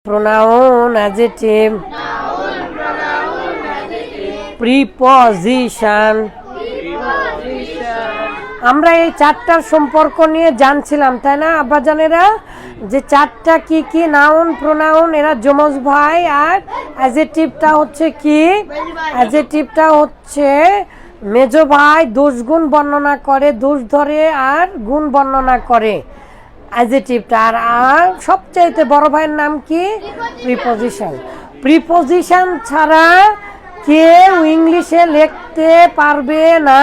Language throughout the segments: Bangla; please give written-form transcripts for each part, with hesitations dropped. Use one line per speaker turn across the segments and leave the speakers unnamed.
Pronoun, adjective, preposition. আমরা এই চারটার সম্পর্ক নিয়ে জানছিলাম, তাই না আব্বাজানেরা? যে চারটা কি কি? নাউন, প্রোনাউন, এরা যমজ ভাই। আর অ্যাডজেক্টিভটা হচ্ছে কি? অ্যাডজেক্টিভটা হচ্ছে মেজো ভাই, দোষ গুণ বর্ণনা করে, দোষ ধরে আর গুণ বর্ণনা করে অ্যাডজেক্টিভটা। আর সবচাইতে বড় ভাইয়ের নাম কি? প্রিপোজিশন। প্রিপোজিশন ছাড়া কেউ ইংলিশে লিখতে পারবে না।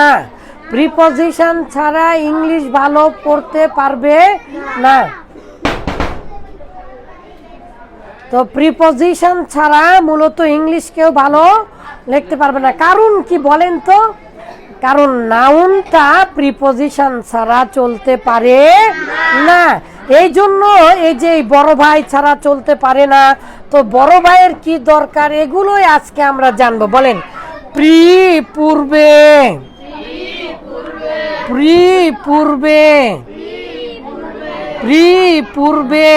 প্রিপোজিশন ছাড়া ইংলিশ ভালো পড়তে পারবে না। তো প্রিপোজিশন ছাড়া মূলত ইংলিশ কেউ ভালো লিখতে পারবে না। কারণ কি বলেন তো? কারণ নাউনটা প্রিপোজিশন ছাড়া চলতে পারে না। এই জন্য এই যে বড় ভাই ছাড়া চলতে পারে না। তো বড় ভাইয়ের কি দরকার, এগুলোই আজকে আমরা জানবো। বলেন, পূর্বে, পূর্বে, পূর্বে,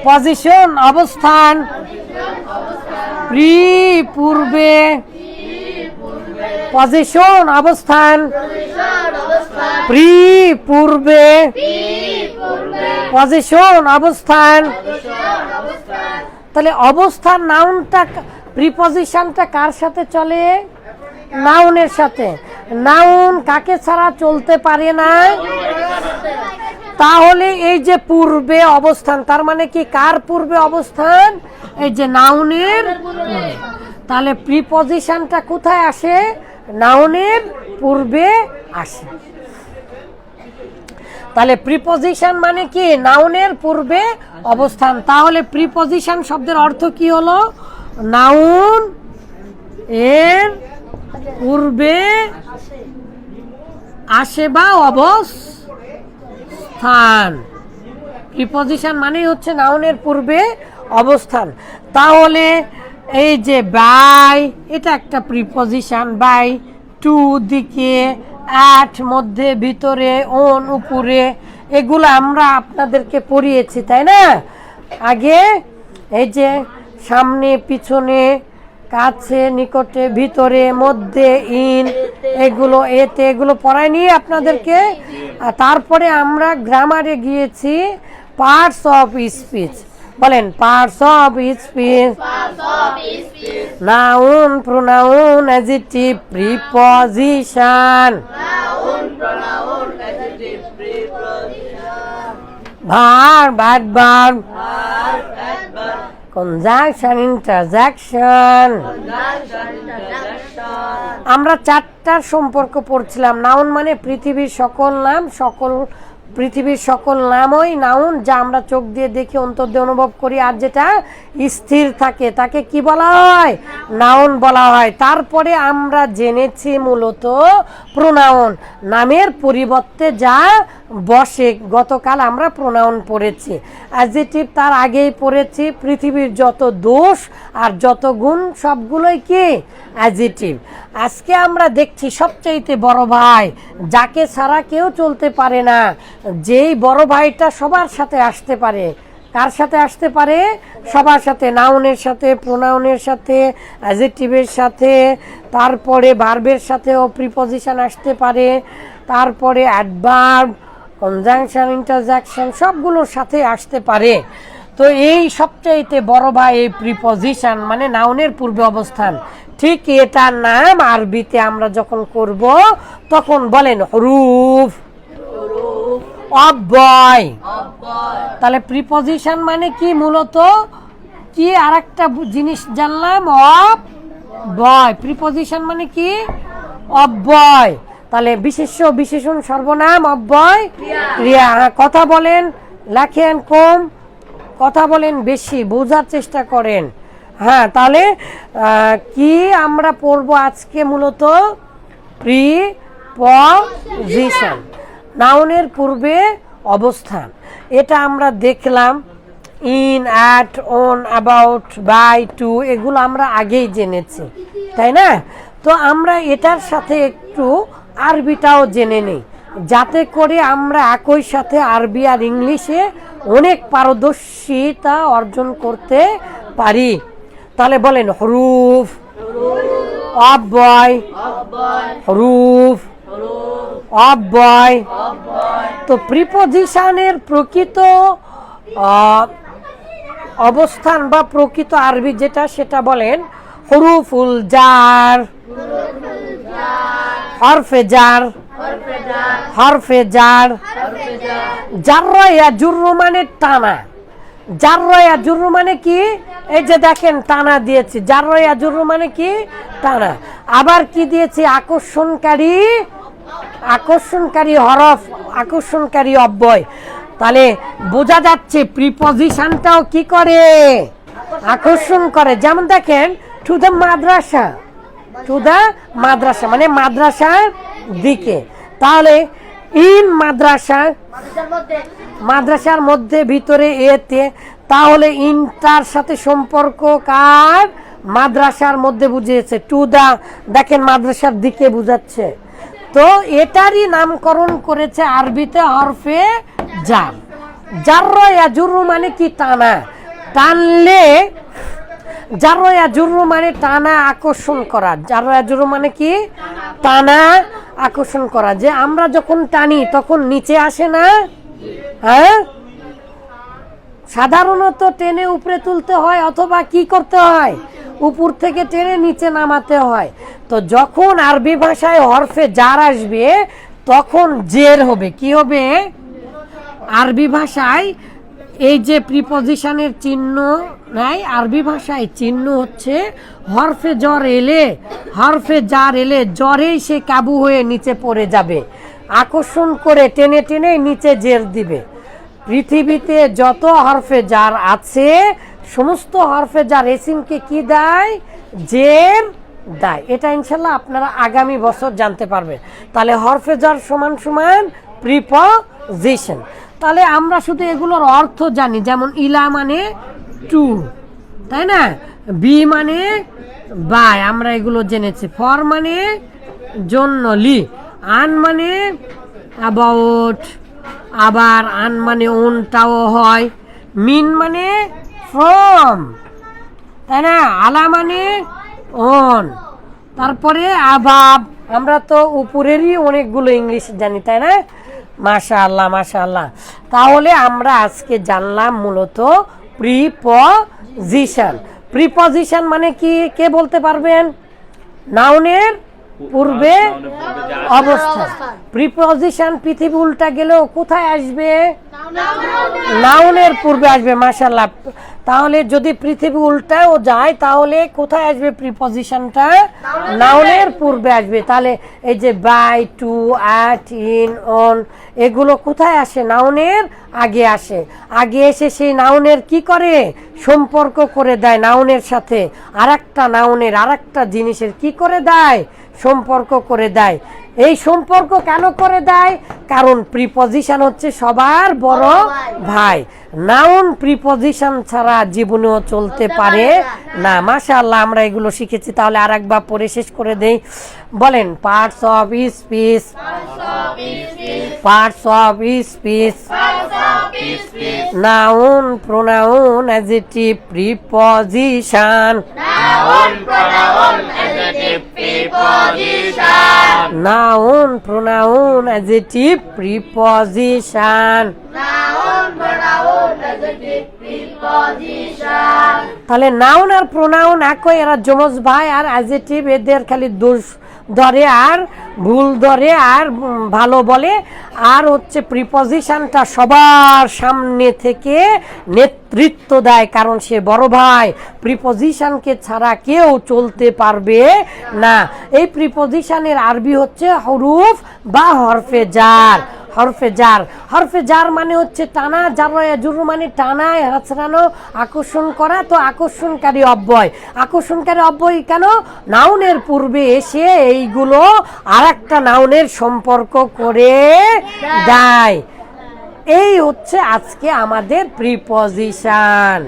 পজিশন অবস্থান, পূর্বে, পজিশন অবস্থান, পূর্বে, পজিশন অবস্থান। তাহলে অবস্থান নাউনটা, প্রিপজিশনটা কার সাথে চলে? নাউনের সাথে। নাউন কাকে ছাড়া চলতে পারে না? তাহলে এই যে পূর্বে অবস্থান, তার মানে কি কার পূর্বে অবস্থান? এই যে নাউনের। তাহলে প্রিপজিশনটা কোথায় আসে? নাউনের পূর্বে আসে। তাহলে প্রিপজিশন মানে কি? নাউনের পূর্বে অবস্থান। তাহলে প্রিপজিশন শব্দের অর্থ কি হলো? নাউন এর পূর্বে আসে বা অবস্থান। প্রিপজিশন মানেই হচ্ছে নাউনের পূর্বে অবস্থান। তাহলে এই যে বাই, এটা একটা প্রিপজিশন। বাই, টু দিকে, অ্যাট মধ্যে, ভিতরে, অন উপরে, এগুলো আমরা আপনাদেরকে পড়িয়েছি, তাই না? আগে এই যে সামনে, পিছনে, কাছে, নিকটে, ভিতরে, মধ্যে, ইন, এগুলো, এতে, এগুলো পড়ায়নি আপনাদেরকে। তারপরে আমরা গ্রামারে গিয়েছি, পার্টস অফ স্পিচ। বলেন, parts of speech, noun, pronoun, adjective, preposition, verb, adverb, conjunction, interjection. আমরা চারটার সম্পর্ক পড়ছিলাম। নাউন মানে পৃথিবীর সকল নাম, পৃথিবীর সকল নামই নাউন, যা আমরা চোখ দিয়ে দেখি, অন্তর দিয়ে অনুভব করি, আর যেটা স্থির থাকে তাকে কি বলা হয়? নাউন বলা হয়। তারপরে আমরা জেনেছি মূলত প্রোনাউন, নামের পরিবর্তে যা বসে। গতকাল আমরা প্রোনাউন পড়েছি। অ্যাডজেক্টিভ তার আগেই পড়েছি। পৃথিবীর যত দোষ আর যত গুণ সবগুলোই কি? অ্যাডজেক্টিভ। আজকে আমরা দেখছি সবচাইতে বড় ভাই, যাকে ছাড়া কেউ চলতে পারে না। যেই বড় ভাইটা সবার সাথে আসতে পারে। কার সাথে আসতে পারে? সবার সাথে। নাউনের সাথে, প্রোনাউনের সাথে, অ্যাডজেক্টিভের সাথে, তারপরে ভার্বের সাথেও প্রিপজিশন আসতে পারে, তারপরে অ্যাডভার্ব, কনজাংশন, ইন্টারজেকশন, সবগুলোর সাথে আসতে পারে। তো এই সবচাইতে বড় ভাই এই প্রিপজিশন, মানে নাউনের পূর্বে অবস্থান। ঠিক এটার নাম আরবিতে আমরা যখন করব তখন বলেন হুরুফ, অব্যয়। তাহলে প্রিপজিশন মানে কি? মূলত কি আর একটা জিনিস জানলাম, অব্যয়। প্রিপজিশন মানে কি? অব্যয়। তাহলে বিশেষ্য, বিশেষণ, সর্বনাম, অব্যয়, ক্রিয়া। কথা বলেন, লেখেন কম, কথা বলেন বেশি, বোঝার চেষ্টা করেন। হ্যাঁ, তাহলে কি আমরা পড়বো আজকে? মূলত প্রিপজিশন, নাউনের পূর্বে অবস্থান। এটা আমরা দেখলাম। In, at, on, about, by, to, এগুলো আমরা আগেই জেনেছি, তাই না? তো আমরা এটার সাথে একটু আরবিটাও জেনে নিই। যাতে করে আমরা একই সাথে আরবি আর ইংলিশে অনেক পারদর্শিতা অর্জন করতে পারি। তাহলে বলেন হরুফ, অব্যয়, হরুফ, অব্যয়। তো প্রিপজিশনের প্রকৃত অবস্থান বা প্রকৃত আরবি যেটা সেটা বলেন হরুফুল জার, হরফে জার, হরফে জার। জাররা ইয়াজুরু মানে টানা, জাররা ইয়াজুরু মানে কি? এই যে দেখেন টানা দিয়েছি, জাররা ইয়াজুরু মানে কি? টানা। আবার কি দিয়েছি? আকর্ষণকারী, আকর্ষণকারী হরফ, আকর্ষণকারী অব্যয়। তাহলে বোঝা যাচ্ছে প্রিপজিশনটাও কি করে? আকর্ষণ করে। যেমন দেখেন to the madrasa, to the madrasa মানে মাদ্রাসার দিকে। তাহলে ইন মাদ্রাসা, মাদ্রাসার মধ্যে, ভিতরে, এতে। তাহলে ইনটার সাথে সম্পর্ক কার? মাদ্রাসার মধ্যে বুঝিয়েছে। টু দা দেখেন মাদ্রাসার দিকে বুঝাচ্ছে। তো এটারই নামকরণ করেছে আরবিতে হরফে জার। জাররা ইয়াজুরু মানে কি? টানা, টানলে। জাররা ইয়াজুরু মানে টানা, আকর্ষণ করা। জাররা ইয়াজুরু মানে কি? টানা, আকর্ষণ করা। যে আমরা যখন টানি তখন নিচে আসে না? হ্যাঁ, সাধারণত টেনে উপরে তুলতে হয় অথবা কি করতে হয়? উপর থেকে টেনে নিচে নামাতে হয়। তো যখন আরবি ভাষায় হরফে জার আসবে তখন জের হবে। কি হবে? আরবি ভাষায় এই যে প্রিপজিশনের চিহ্ন নাই, আরবি ভাষায় চিহ্ন হচ্ছে হরফে জ্বর এলে, হরফে জার এলে জ্বরেই সে কাবু হয়ে নিচে পড়ে যাবে, আকর্ষণ করে টেনে টেনে নিচে জের দিবে। পৃথিবীতে যত হরফে জার আছে সমস্ত হরফে জার এসিমকে কি দেয়? জের দেয়। এটা ইনশাল্লাহ আপনারা আগামী বছর জানতে পারবেন। তাহলে হরফে জার সমান সমান প্রিপজিশন। তাহলে আমরা শুধু এগুলোর অর্থ জানি, যেমন ইলা মানে টু, তাই না? বি মানে বাই, আমরা এগুলো জেনেছি। ফর মানে জন্য, লি। আন মানে অ্যাবাউট, আবার আন মানে ওনটাও হয়। মিন মানে ফ্রম, তাই না? আলা মানে অন, তারপরে আবাব। আমরা তো উপরেরই অনেকগুলো ইংলিশ জানি, তাই না? মাশাআল্লাহ, মাশাআল্লাহ। তাহলে আমরা আজকে জানলাম মূলত প্রিপজিশন। প্রিপজিশন মানে কি? কে বলতে পারবেন? নাউনের পূর্বে অবস্থান। প্রিপজিশন পৃথিবী উল্টা গেলেও কোথায় আসবে? নাউনের পূর্বে আসবে। মাশাআল্লাহ। তাহলে যদি পৃথিবী উল্টাও যায় তাহলে কোথায় আসবে প্রিপজিশনটা? নাউনের পূর্বে আসবে। তাহলে এই যে by, to, at, in, on এগুলো কোথায় আসে? নাউনের আগে আসে। আগে এসে সেই নাউনের কি করে? সম্পর্ক করে দেয় নাউনের সাথে। আরেকটা নাউনের আরেকটা জিনিসের কি করে দেয়? সম্পর্ক করে দেয়। এই সম্পর্ক কেন করে দেয়? কারণ প্রিপজিশন হচ্ছে সবার বড় ভাই। নাউন প্রিপজিশন ছাড়া জীবনেও চলতে পারে না। মাশাআল্লাহ, আমরা এগুলো শিখেছি। তাহলে আরেকবার পড়ে শেষ করে দেই। বলেন parts of speech, parts of speech, noun, pronoun, adjective, preposition,
Noun, pronoun, adjective, preposition.
Noun, pronoun, adjective, preposition.
Noun, pronoun, adjective, preposition.
তাহলে নাউন আর প্রোনাউন একই, এরা যমজ ভাই। আর অ্যাডজেক্টিভ এদের খালি দোষ ধরে আর ভুল ধরে আর ভালো বলে। আর হচ্ছে প্রিপজিশনটা সবার সামনে থেকে নেতৃত্ব দেয়, কারণ সে বড় ভাই। প্রিপজিশনকে ছাড়া কেউ চলতে পারবে না। এই প্রিপজিশনের আরবি হচ্ছে হরুফ বা হরফে জার। হরফে জার, হরফে জার মানে হচ্ছে টানা। জাররা ইয়াজুরু মানে টানা, হাঁচড়ানো, আকর্ষণ করা। তো আকর্ষণকারী অব্যয়। আকর্ষণকারী অব্যয় কেন? নাউনের পূর্বে এসে এইগুলো আরেকটা নাউনের সম্পর্ক করে দেয়। এই হচ্ছে আজকে আমাদের প্রিপজিশন।